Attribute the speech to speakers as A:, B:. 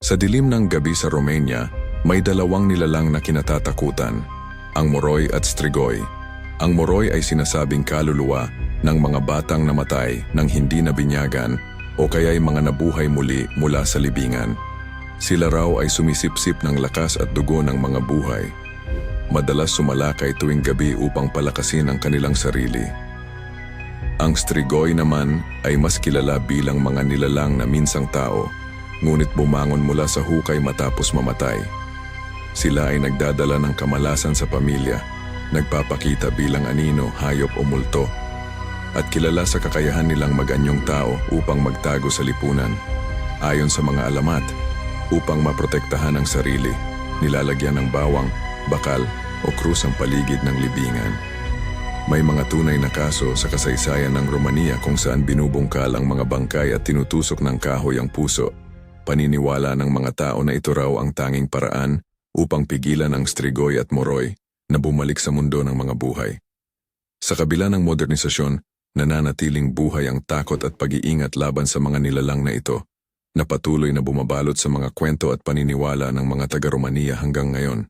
A: Sa dilim ng gabi sa Romania, may dalawang nilalang na kinatatakutan, ang Moroy at Strigoi. Ang Moroy ay sinasabing kaluluwa ng mga batang namatay nang hindi nabinyagan o kaya'y mga nabuhay muli mula sa libingan. Sila raw ay sumisipsip ng lakas at dugo ng mga buhay. Madalas sumalakay tuwing gabi upang palakasin ang kanilang sarili. Ang Strigoi naman ay mas kilala bilang mga nilalang na minsang tao, ngunit bumangon mula sa hukay matapos mamatay. Sila ay nagdadala ng kamalasan sa pamilya, nagpapakita bilang anino, hayop o multo, at kilala sa kakayahan nilang mag-anyong tao upang magtago sa lipunan. Ayon sa mga alamat, upang maprotektahan ang sarili, nilalagyan ng bawang, bakal o krus ang paligid ng libingan. May mga tunay na kaso sa kasaysayan ng Romania kung saan binubungkal ang mga bangkay at tinutusok ng kahoy ang puso. Paniniwala ng mga tao na ito raw ang tanging paraan upang pigilan ang Strigoi at Moroy na bumalik sa mundo ng mga buhay. Sa kabila ng modernisasyon, nananatiling buhay ang takot at pag-iingat laban sa mga nilalang na ito, na patuloy na bumabalot sa mga kwento at paniniwala ng mga taga-Romania hanggang ngayon.